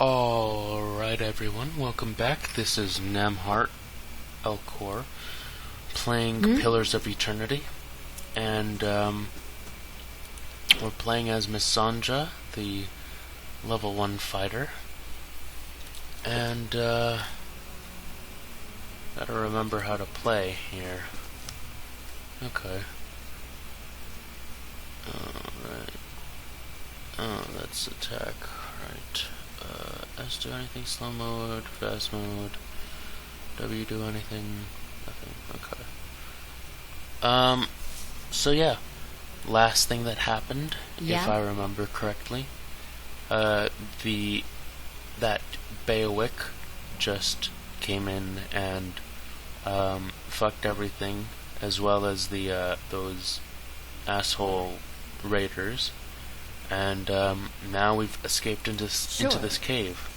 Alright everyone, welcome back. This is Namhart, Elkor, playing Pillars of Eternity, and we're playing as Miss Sanja, the level 1 fighter, and gotta remember how to play here. Okay. Alright. Oh, that's attack. Right. S do anything? Slow mode, fast mode. W do anything? Nothing. Okay. So yeah. Last thing that happened, if I remember correctly, that Beowick just came in and fucked everything, as well as the those asshole raiders. And now we've escaped into this cave.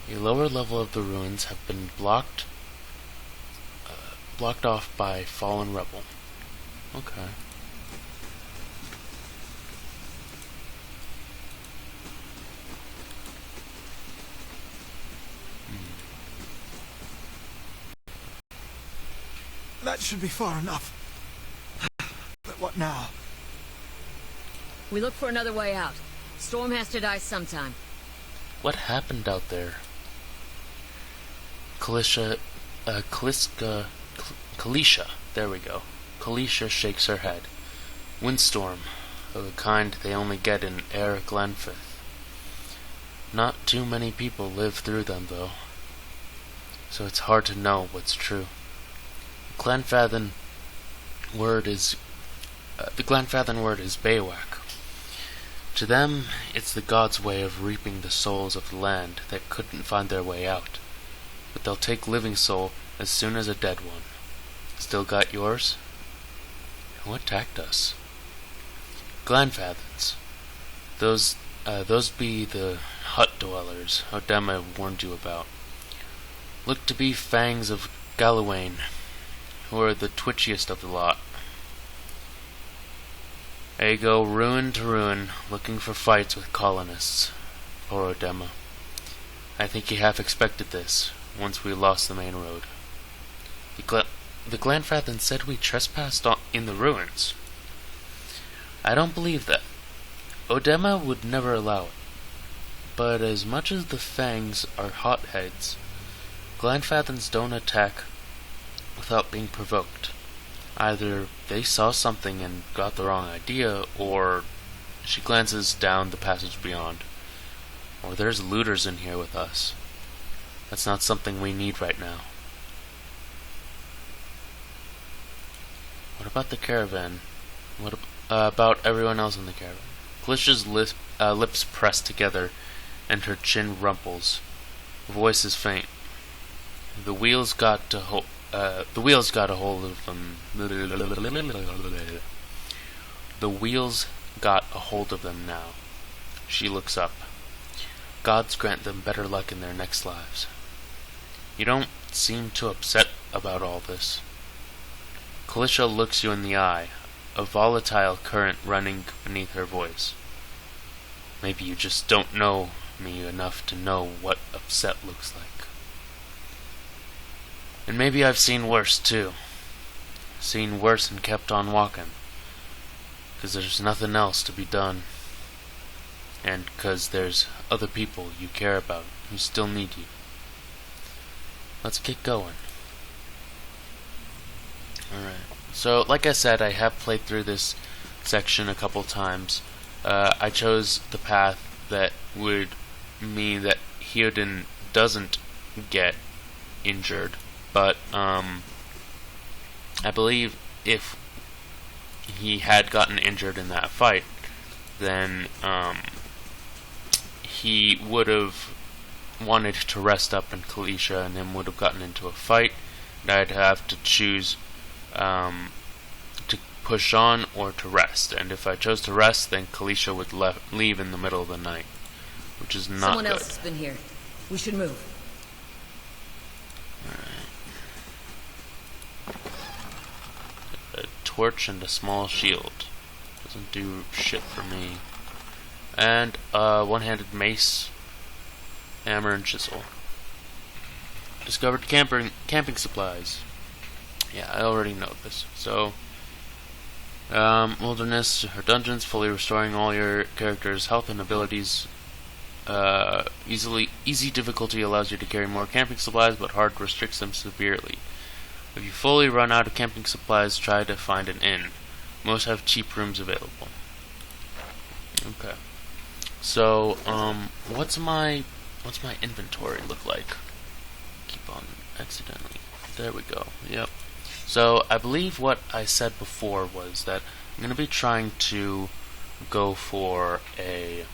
A lower level of the ruins have been blocked off by fallen rebel. Okay. That should be far enough. But what now? We look for another way out. Storm has to die sometime. What happened out there? Kalisha, there we go. Kalisha shakes her head. Windstorm, of the kind they only get in Air Glenfith. Not too many people live through them, though, so it's hard to know what's true. The Glenfathan word is Beowick. To them, it's the gods' way of reaping the souls of the land that couldn't find their way out. But they'll take living soul as soon as a dead one. Still got yours? Who attacked us? Glenfathans. Those be the hut dwellers Odema warned you about. Look to be fangs of Galawain, who are the twitchiest of the lot. They go ruin to ruin, looking for fights with colonists. Poor Odema. I think he half expected this, once we lost the main road. The Glenfathan said we trespassed in the ruins. I don't believe that. Odema would never allow it. But as much as the fangs are hotheads, Glenfathans don't attack without being provoked. Either they saw something and got the wrong idea, or she glances down the passage beyond. Or there's looters in here with us. That's not something we need right now. What about the caravan? What about everyone else in the caravan? Kalisha's lips press together, and her chin rumples. Her voice is faint. The wheels got a hold of them. The wheels got a hold of them now. She looks up. Gods grant them better luck in their next lives. You don't seem too upset about all this. Kalisha looks you in the eye, a volatile current running beneath her voice. Maybe you just don't know me enough to know what upset looks like. And maybe I've seen worse, too. Seen worse and kept on walking. 'Cause there's nothing else to be done. And 'cause there's other people you care about who still need you. Let's get going. Alright. So, like I said, I have played through this section a couple times. I chose the path that would mean that Hyoden doesn't get injured. But, I believe if he had gotten injured in that fight, then, he would have wanted to rest up in Kalisha and then would have gotten into a fight. And I'd have to choose, to push on or to rest. And if I chose to rest, then Kalisha would leave in the middle of the night, which is not Someone good. else has been here. We should move. A torch and a small shield. Doesn't do shit for me. and a one-handed mace, hammer, and chisel. Discovered camping supplies. Yeah, I already know this. So, wilderness or dungeons, fully restoring all your character's health and abilities. Easy difficulty allows you to carry more camping supplies, but hard restricts them severely. If you fully run out of camping supplies, try to find an inn. Most have cheap rooms available. Okay. So, what's my inventory look like? Keep on accidentally. There we go. Yep. So, I believe what I said before was that I'm going to be trying to go for a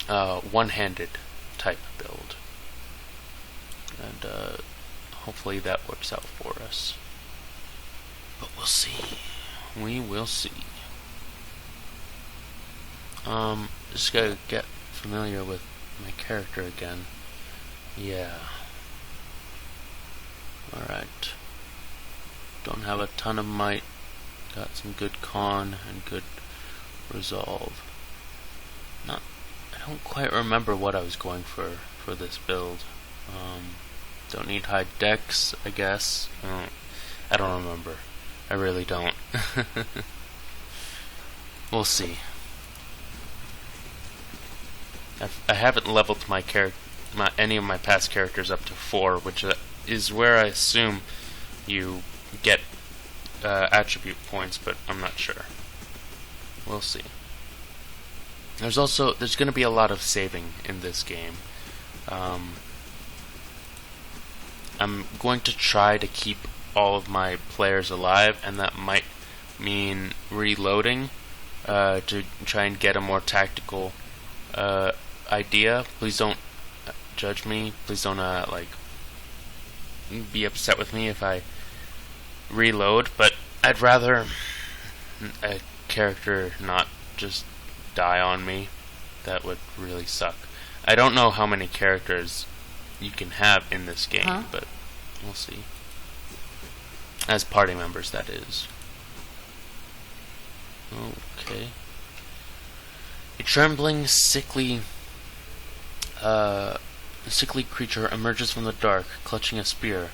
one-handed type build. And, hopefully that works out for us. But we'll see. We will see. Just gotta get familiar with my character again. Yeah. Alright. Don't have a ton of might. Got some good con and good resolve. I don't quite remember what I was going for this build. Don't need high dex, I guess. I don't remember. I really don't. We'll see. I haven't leveled any of my past characters up to 4, which is where I assume you get attribute points, but I'm not sure. We'll see. There's going to be a lot of saving in this game. I'm going to try to keep all of my players alive, and that might mean reloading to try and get a more tactical idea. Please don't judge me. Please don't be upset with me if I reload, but I'd rather a character not just die on me. That would really suck. I don't know how many characters you can have in this game, but we'll see. As party members, that is. Okay. A trembling, sickly creature emerges from the dark, clutching a spear.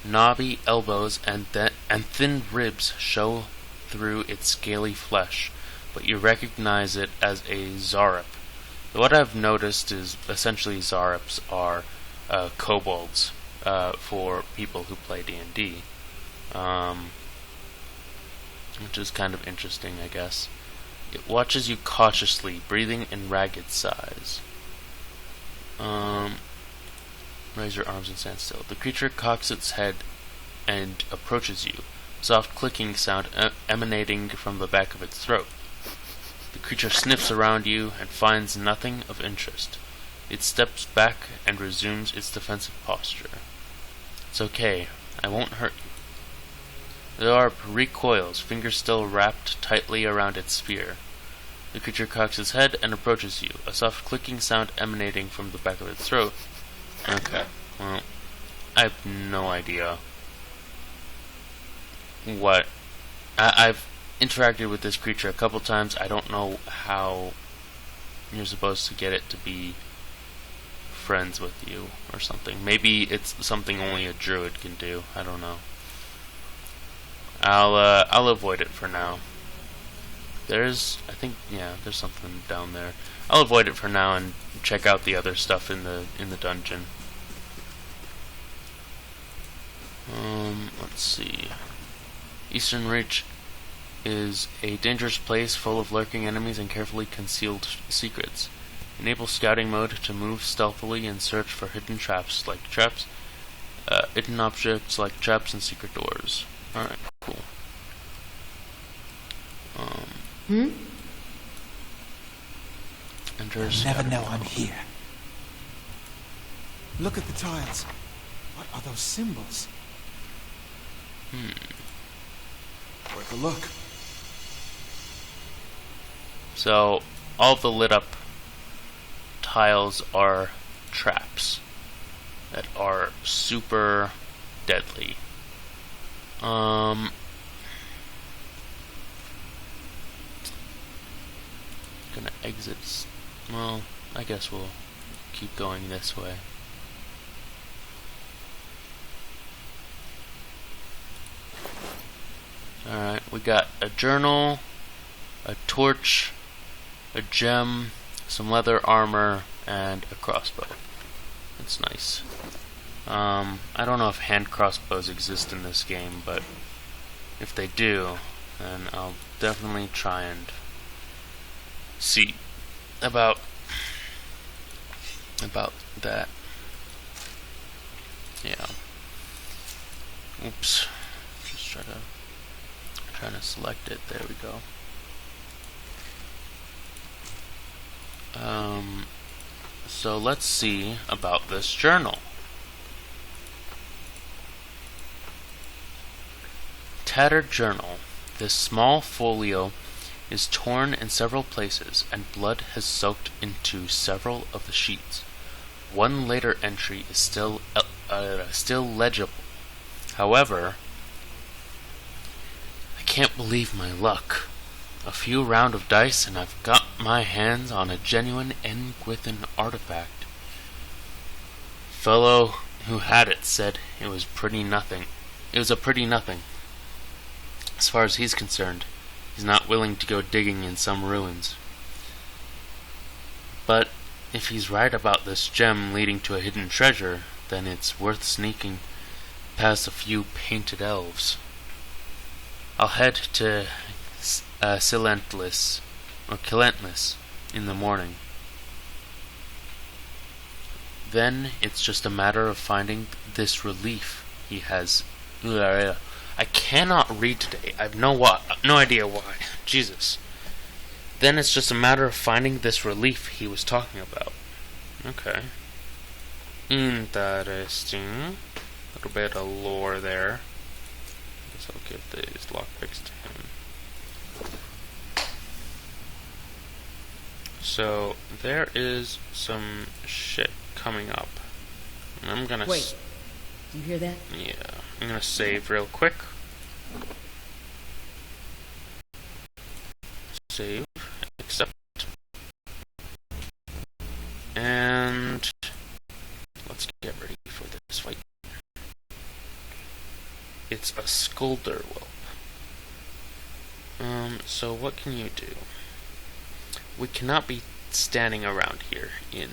Knobby elbows and thin ribs show through its scaly flesh, but you recognize it as a Zarup. What I've noticed is essentially Zarups are kobolds for people who play D&D, which is kind of interesting, I guess. It watches you cautiously, breathing in ragged sighs. Raise your arms and stand still. The creature cocks its head and approaches you, soft clicking sound emanating from the back of its throat. The creature sniffs around you and finds nothing of interest. It steps back and resumes its defensive posture. It's okay. I won't hurt you. The Zarup recoils, fingers still wrapped tightly around its spear. The creature cocks its head and approaches you, a soft clicking sound emanating from the back of its throat. Okay, well, I have no idea what... I've interacted with this creature a couple times. I don't know how you're supposed to get it to be friends with you or something. Maybe it's something only a druid can do. I don't know. I'll avoid it for now. There's something down there. I'll avoid it for now and check out the other stuff in the dungeon. Let's see. Eastern Reach is a dangerous place full of lurking enemies and carefully concealed secrets. Enable scouting mode to move stealthily and search for hidden hidden objects like traps and secret doors. Alright, cool. Enter never know I'm here. Look at the tiles. What are those symbols? Worth a look. So, all the lit up tiles are traps that are super deadly. Gonna exit. Well, I guess we'll keep going this way. Alright, we got a journal, a torch, a gem, some leather armor, and a crossbow. That's nice. I don't know if hand crossbows exist in this game, but if they do, then I'll definitely try and see about that. Yeah. Oops. Just trying to select it. There we go. So let's see about this journal. Tattered journal. This small folio is torn in several places, and blood has soaked into several of the sheets. One later entry is still legible. However, I can't believe my luck. A few round of dice and I've got my hands on a genuine Engwithan artifact. Fellow who had it said it was pretty nothing. It was a pretty nothing. As far as he's concerned, he's not willing to go digging in some ruins. But if he's right about this gem leading to a hidden treasure, then it's worth sneaking past a few painted elves. I'll head to Silentless in the morning. Then it's just a matter of finding this relief he has. I cannot read today. I have no idea why. Jesus. Then it's just a matter of finding this relief he was talking about. Okay. Interesting. A little bit of lore there. I guess I'll give these lockpicks to him. So, there is some shit coming up. And I'm gonna... Wait. Do you hear that? Yeah. I'm gonna save real quick. Save. Accept. And... let's get ready for this fight. It's a Skulder whelp. So what can you do? We cannot be standing around here in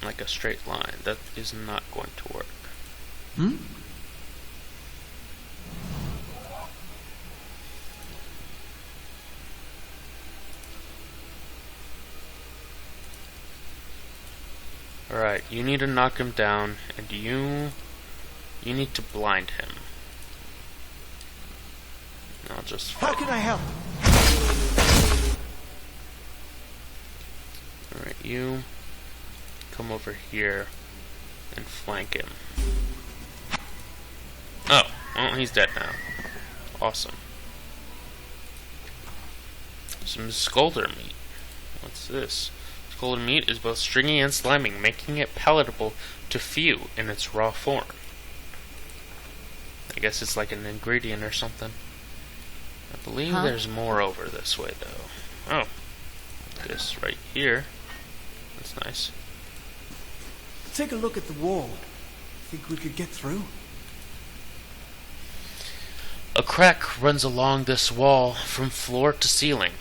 like a straight line. That is not going to work. Alright, you need to knock him down, and you need to blind him. I'll just... How can I help? Alright, you come over here and flank him. Oh, well, he's dead now. Awesome. Some Skulder meat. What's this? Skulder meat is both stringy and slimy, making it palatable to few in its raw form. I guess it's like an ingredient or something. I believe there's more over this way, though. Oh. This right here. That's nice. Take a look at the wall. Think we could get through? A crack runs along this wall from floor to ceiling.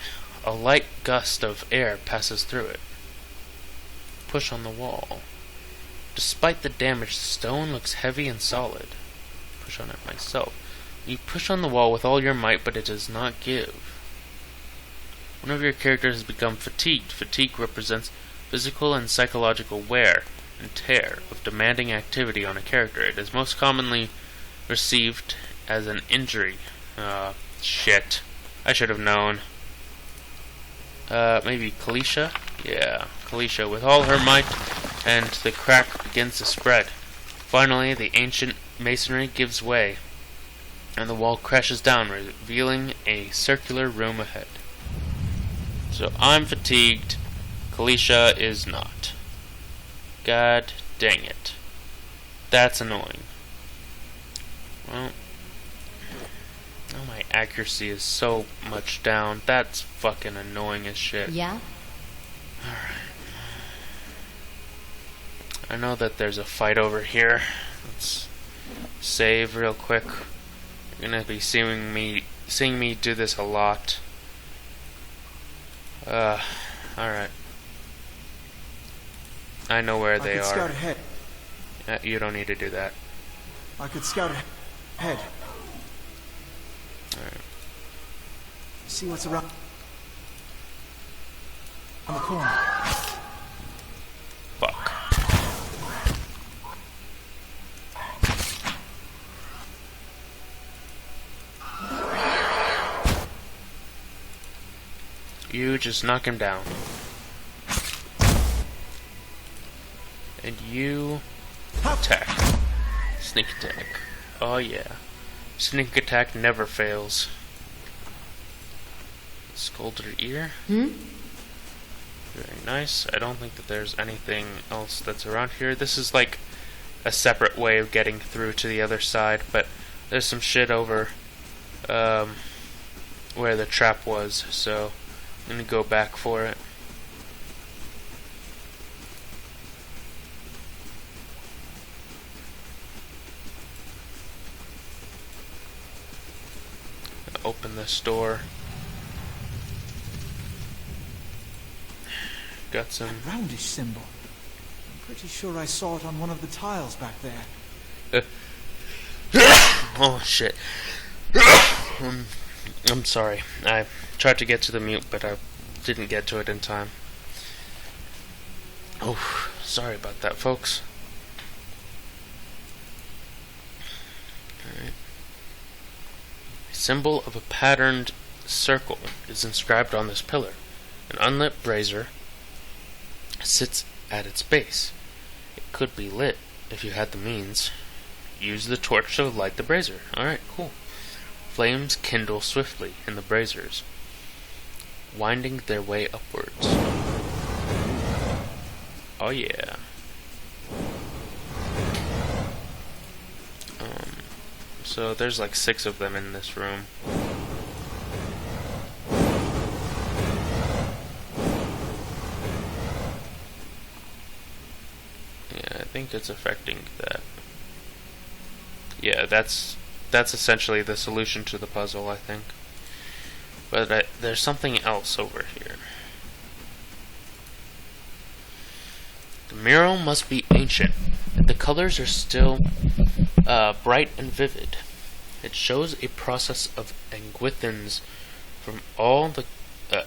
A light gust of air passes through it. Push on the wall. Despite the damage, the stone looks heavy and solid. Push on it myself. You push on the wall with all your might, but it does not give. One of your characters has become fatigued. Fatigue represents physical and psychological wear and tear of demanding activity on a character. It is most commonly received as an injury. Shit. I should have known. Maybe Kalisha? Yeah, Kalisha. With all her might, and the crack begins to spread. Finally, the ancient masonry gives way, and the wall crashes down, revealing a circular room ahead. So I'm fatigued. Kalisha is not. God dang it. That's annoying. Well, now my accuracy is so much down. That's fucking annoying as shit. Yeah? Alright. I know that there's a fight over here. Let's save real quick. You're gonna be seeing me do this a lot. Alright. I know where they I could are. scout ahead. You don't need to do that. I could scout ahead. Alright. See what's around on the corner. Fuck. You just knock him down. And you attack. Sneak attack. Oh yeah. Sneak attack never fails. Scolded ear. Very nice. I don't think that there's anything else that's around here. This is like a separate way of getting through to the other side, but there's some shit over where the trap was, so I'm gonna go back for it. Open this door. Got some Roundish symbol. I'm pretty sure I saw it on one of the tiles back there. Oh shit. I'm sorry. I tried to get to the mute, but I didn't get to it in time. Oh, sorry about that, folks. Alright. A symbol of a patterned circle is inscribed on this pillar. An unlit brazier sits at its base. It could be lit if you had the means. Use the torch to light the brazier. Alright, cool. Flames kindle swiftly in the braziers, winding their way upwards. Oh yeah. So there's like 6 of them in this room. Yeah, I think it's affecting that. Yeah, that's essentially the solution to the puzzle, I think. But there's something else over here. The mural must be ancient. The colors are still bright and vivid. It shows a process of Ingwithans from all a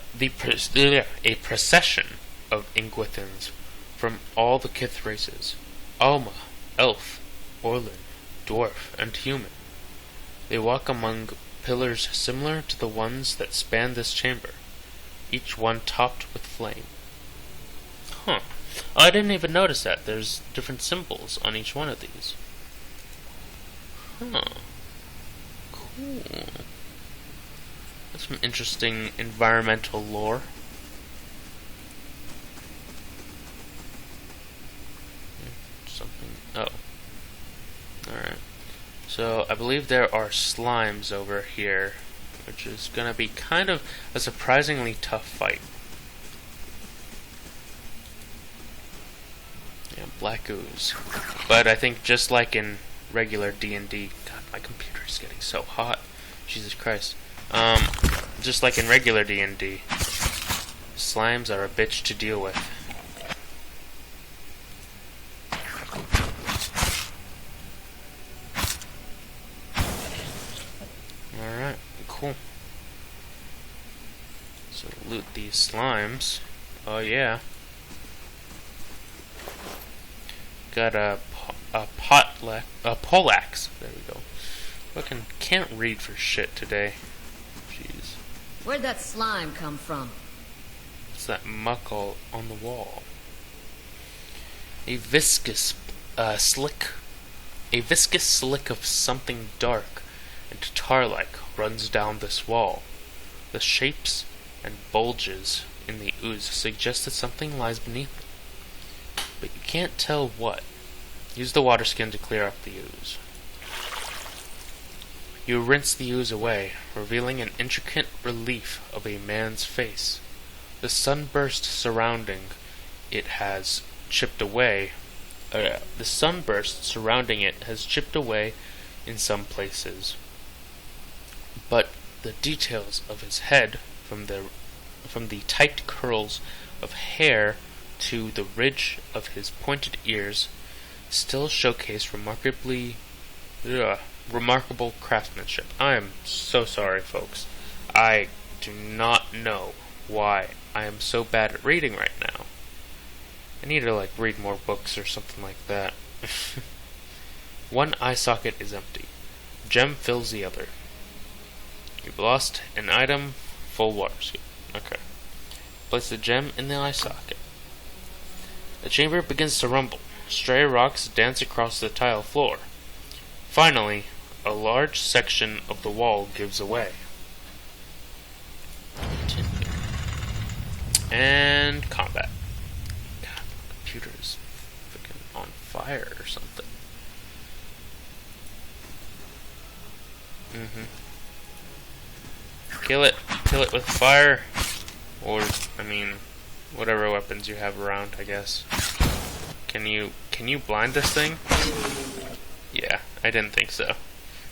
procession of Ingwithans from all the Kith races: Alma, Elf, Orlin, Dwarf, and Human. They walk among pillars similar to the ones that span this chamber, each one topped with flame. Huh. Oh, I didn't even notice that. There's different symbols on each one of these. Huh. Cool. That's some interesting environmental lore. Something. Oh. Alright. So, I believe there are slimes over here, which is gonna be kind of a surprisingly tough fight. Yeah, black ooze. But I think just like in regular D&D... God, my computer is getting so hot. Jesus Christ. Just like in regular D&D, slimes are a bitch to deal with. Alright, cool. So loot these slimes. Oh yeah. Got a poleaxe. There we go. Fucking can't read for shit today. Jeez. Where'd that slime come from? What's that muck all on the wall? A viscous slick of something dark and tar-like runs down this wall. The shapes and bulges in the ooze suggest that something lies beneath it, but you can't tell what. Use the water skin to clear up the ooze. You rinse the ooze away, revealing an intricate relief of a man's face. The sunburst surrounding it has chipped away. The sunburst surrounding it has chipped away in some places, but the details of his head, from the tight curls of hair to the ridge of his pointed ears, still showcase remarkable craftsmanship. I am so sorry, folks. I do not know why I am so bad at reading right now. I need to read more books or something like that. One eye socket is empty. Gem fills the other. You've lost an item. Full water scoop. Okay. Place the gem in the eye socket. The chamber begins to rumble. Stray rocks dance across the tile floor. Finally, a large section of the wall gives away. Continue. And combat. God, the computer is freaking on fire or something. Kill it with fire, or whatever weapons you have around, I guess. Can you blind this thing? Yeah, I didn't think so.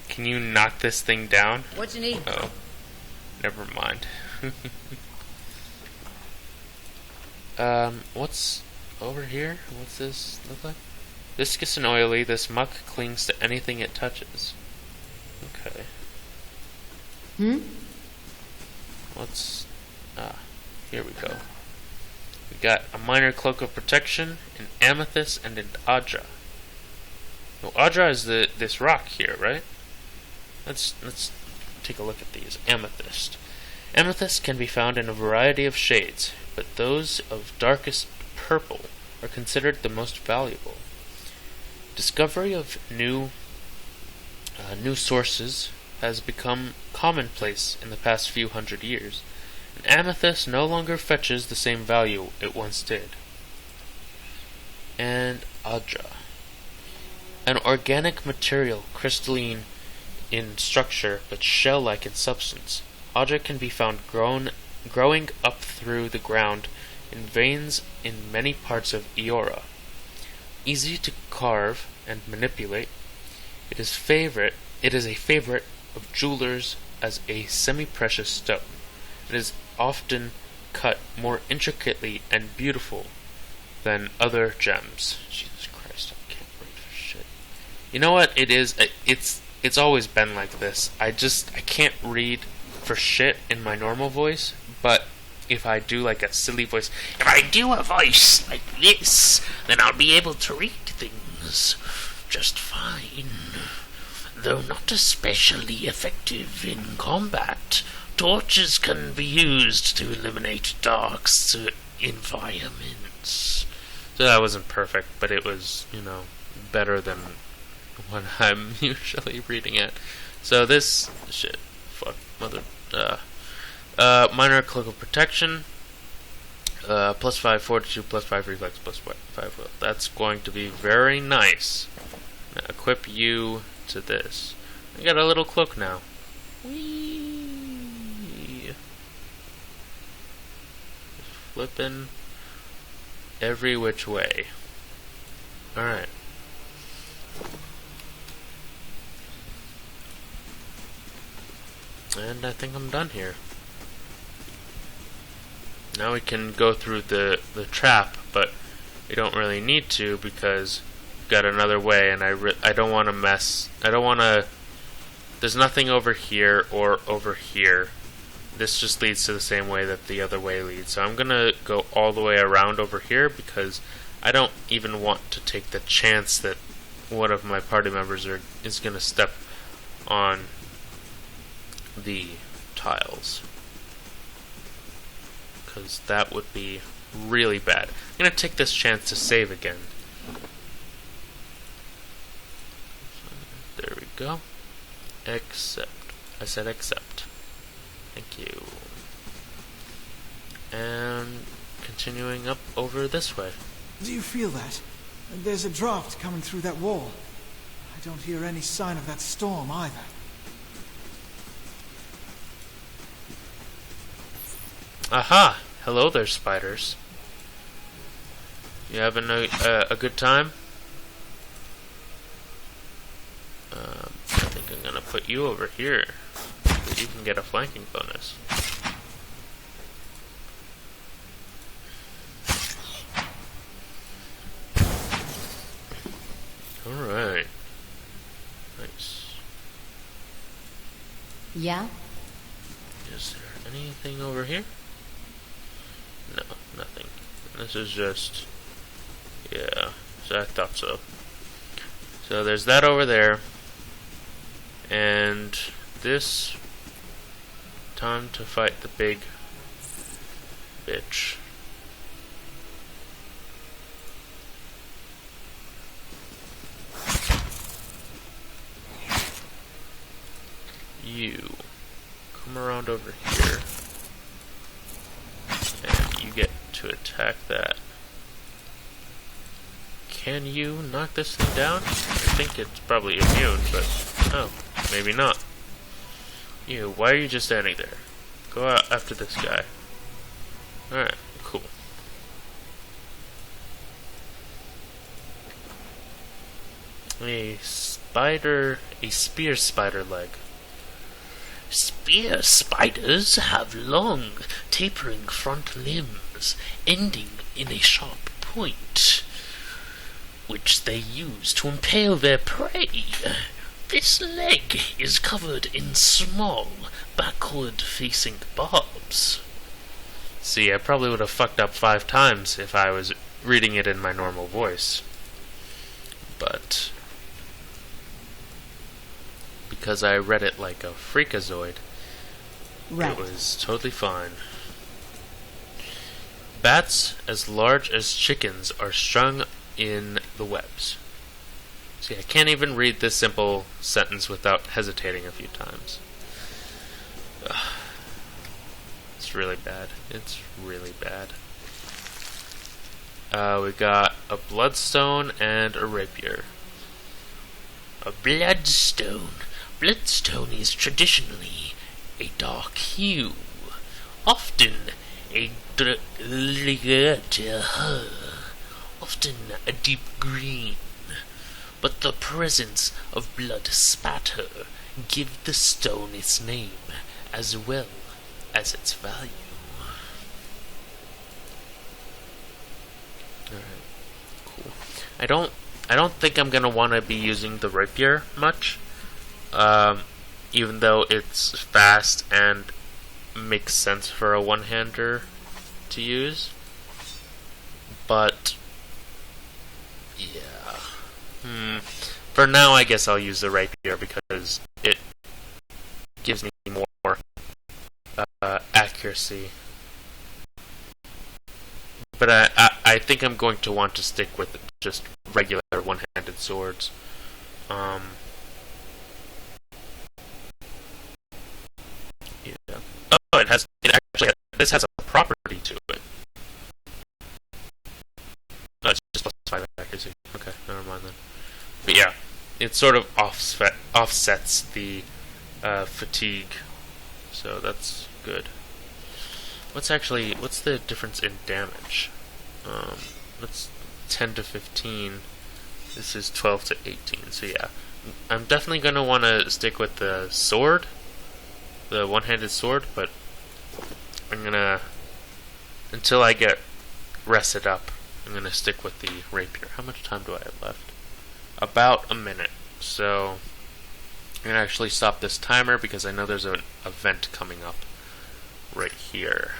Can you knock this thing down? What you need? Oh, never mind. What's over here? What's this look like? Viscous and oily, this muck clings to anything it touches. Okay. What's... here we go. We got a minor cloak of protection, an amethyst, and an adra. No, adra is this rock here, right? Let's take a look at these. Amethyst. Amethyst can be found in a variety of shades, but those of darkest purple are considered the most valuable. Discovery of new sources has become commonplace in the past few hundred years. An amethyst no longer fetches the same value it once did. And adra. An organic material, crystalline in structure but shell-like in substance. Adra can be found growing up through the ground in veins in many parts of Eora. Easy to carve and manipulate, it is a favorite of jewelers as a semi-precious stone. It is often cut more intricately and beautiful than other gems. Jesus Christ, I can't read for shit. You know what it is? It's always been like this. I can't read for shit in my normal voice, but if I do a silly voice, if I do a voice like this, then I'll be able to read things just fine. Though not especially effective in combat, torches can be used to eliminate dark environments. So that wasn't perfect, but it was, better than what I'm usually reading at. So this shit, minor cloak of protection, +5 fortitude, +5 reflex, +5 will. That's going to be very nice. Now equip you to this. I got a little cloak now. Whee! Flipping every which way. Alright. And I think I'm done here. Now we can go through the trap, but we don't really need to because we've got another way, and I don't want to mess. I don't want to. There's nothing over here or over here. This just leads to the same way that the other way leads. So I'm gonna go all the way around over here because I don't even want to take the chance that one of my party members is gonna step on the tiles, because that would be really bad. I'm going to take this chance to save again. There we go. Accept. I said accept. Thank you. And continuing up over this way. Do you feel that? There's a draft coming through that wall. I don't hear any sign of that storm either. Aha! Hello there, spiders. You having a good time? I think I'm gonna put you over here, so you can get a flanking bonus. Alright. Nice. Yeah? Is there anything over here? No, nothing. This is just... yeah, so I thought so. So there's that over there. And this... time to fight the big... bitch. You come around over here, and you get to attack that. Can you knock this thing down? I think it's probably immune, but oh, maybe not. You, why are you just standing there? Go out after this guy. Alright, cool. A spear spider leg. Spear spiders have long, tapering front limbs, ending in a sharp point, which they use to impale their prey. This leg is covered in small, backward-facing barbs. See, I probably would have fucked up 5 times if I was reading it in my normal voice. But... because I read it like a freakazoid, Right. it was totally fine. Bats as large as chickens are strung in the webs. See, I can't even read this simple sentence without hesitating a few times. Ugh. It's really bad. It's really bad. We got a bloodstone and a rapier. A bloodstone. Bloodstone is traditionally a dark hue, often often a deep green, but the presence of blood spatter give the stone its name as well as its value. Alright, cool. I don't think I'm gonna want to be using the rapier much, even though it's fast and makes sense for a one-hander to use. But yeah, for now I guess I'll use the rapier because it gives me more accuracy. But I think I'm going to want to stick with just regular one-handed swords. Yeah. Oh, this has a property to it. No, it's just plus 5 accuracy. Okay, never mind then. But yeah, it sort of offsets the fatigue, so that's good. What's the difference in damage? That's 10 to 15. This is 12 to 18. So yeah, I'm definitely gonna want to stick with the sword, the one-handed sword. But I'm gonna, until I get rested up, I'm gonna stick with the rapier. How much time do I have left? About a minute. So I'm gonna actually stop this timer because I know there's an event coming up right here.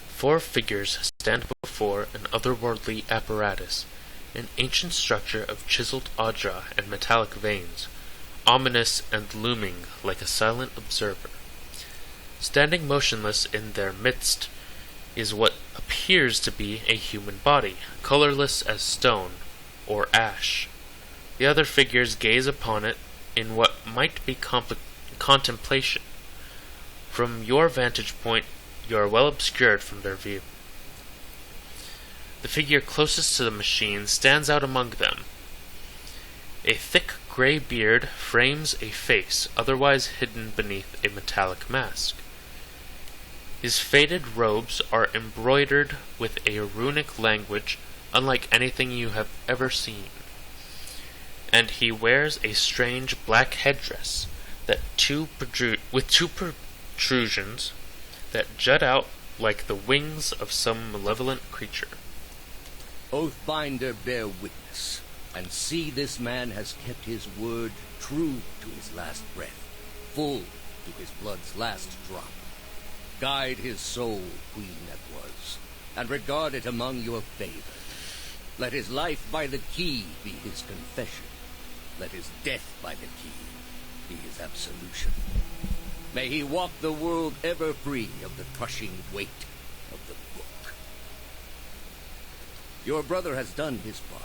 Four figures stand before an otherworldly apparatus, an ancient structure of chiseled audra and metallic veins, ominous and looming like a silent observer. Standing motionless in their midst is what appears to be a human body, colorless as stone or ash. The other figures gaze upon it in what might be contemplation. From your vantage point, you are well obscured from their view. The figure closest to the machine stands out among them. A thick gray beard frames a face otherwise hidden beneath a metallic mask. His faded robes are embroidered with a runic language unlike anything you have ever seen, and he wears a strange black headdress with two protrusions that jut out like the wings of some malevolent creature. Oathbinder, bear witness, and see this man has kept his word true to his last breath, full to his blood's last drop. Guide his soul, queen that was, and regard it among your favored. Let his life by the key be his confession. Let his death by the key be his absolution. May he walk the world ever free of the crushing weight of the book. Your brother has done his part,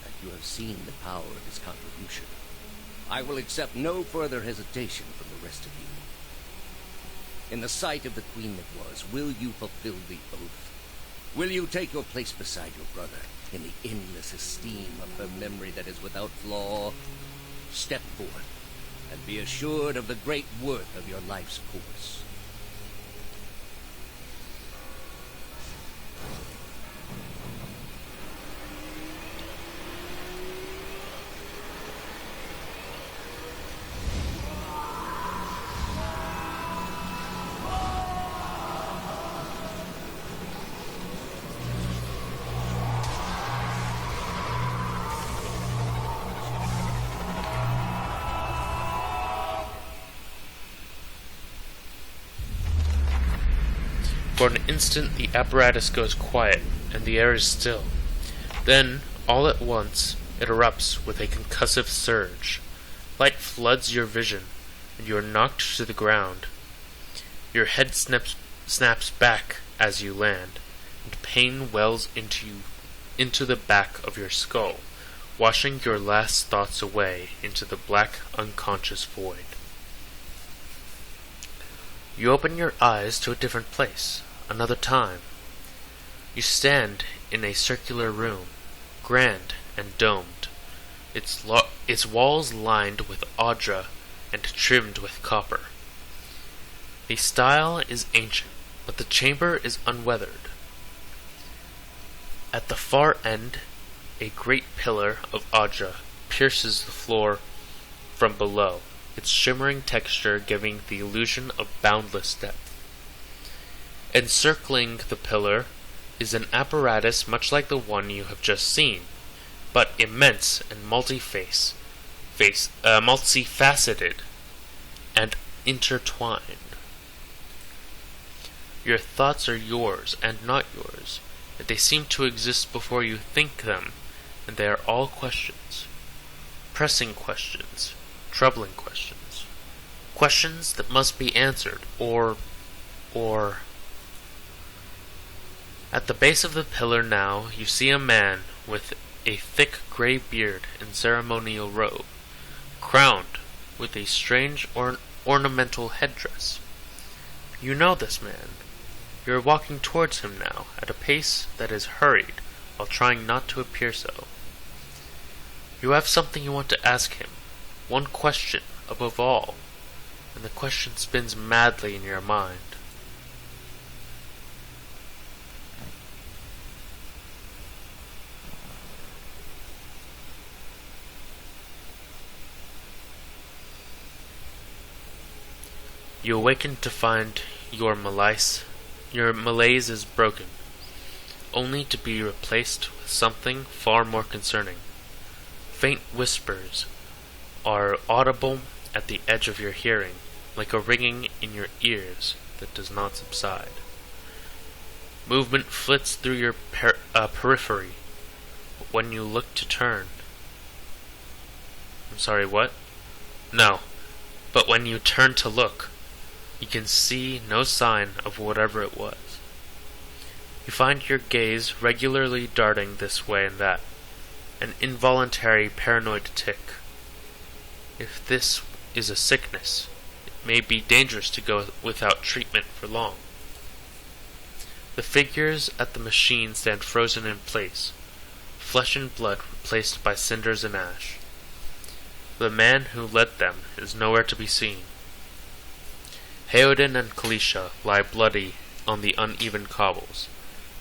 and you have seen the power of his contribution. I will accept no further hesitation from the rest of you. In the sight of the queen that was, will you fulfill the oath? Will you take your place beside your brother in the endless esteem of her memory that is without flaw? Step forth, and be assured of the great worth of your life's course. For an instant the apparatus goes quiet, and the air is still. Then, all at once, it erupts with a concussive surge. Light floods your vision, and you are knocked to the ground. Your head snaps back as you land, and pain wells into the back of your skull, washing your last thoughts away into the black, unconscious void. You open your eyes to a different place, another time. You stand in a circular room, grand and domed, its walls lined with audra and trimmed with copper. The style is ancient, but the chamber is unweathered. At the far end, a great pillar of audra pierces the floor from below, its shimmering texture giving the illusion of boundless depth. Encircling the pillar is an apparatus much like the one you have just seen, but immense and multifaceted and intertwined. Your thoughts are yours and not yours, yet they seem to exist before you think them, and they are all questions. Pressing questions. Troubling questions. Questions that must be answered, or... At the base of the pillar now, you see a man with a thick gray beard and ceremonial robe, crowned with a strange ornamental headdress. You know this man. You are walking towards him now, at a pace that is hurried, while trying not to appear so. You have something you want to ask him. One question, above all, and the question spins madly in your mind. You awaken to find your malaise is broken, only to be replaced with something far more concerning. Faint whispers are audible at the edge of your hearing, like a ringing in your ears that does not subside. Movement flits through your periphery when you look to turn. I'm sorry, what? No, but when you turn to look, you can see no sign of whatever it was. You find your gaze regularly darting this way and that, an involuntary paranoid tick. If this is a sickness, it may be dangerous to go without treatment for long. The figures at the machine stand frozen in place, flesh and blood replaced by cinders and ash. The man who led them is nowhere to be seen. Heoden and Kalisha lie bloody on the uneven cobbles,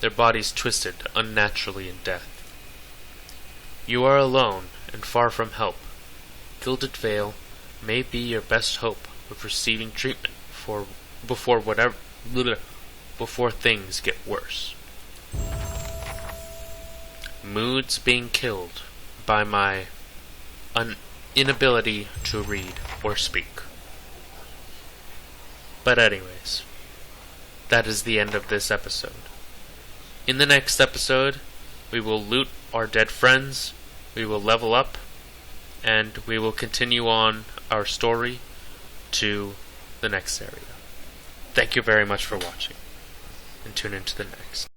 their bodies twisted unnaturally in death. You are alone and far from help. Gilded Veil may be your best hope of receiving treatment before things get worse. Moods being killed by my inability to read or speak. But anyways, that is the end of this episode. In the next episode, we will loot our dead friends, we will level up, and we will continue on our story to the next area. Thank you very much for watching, and tune into the next.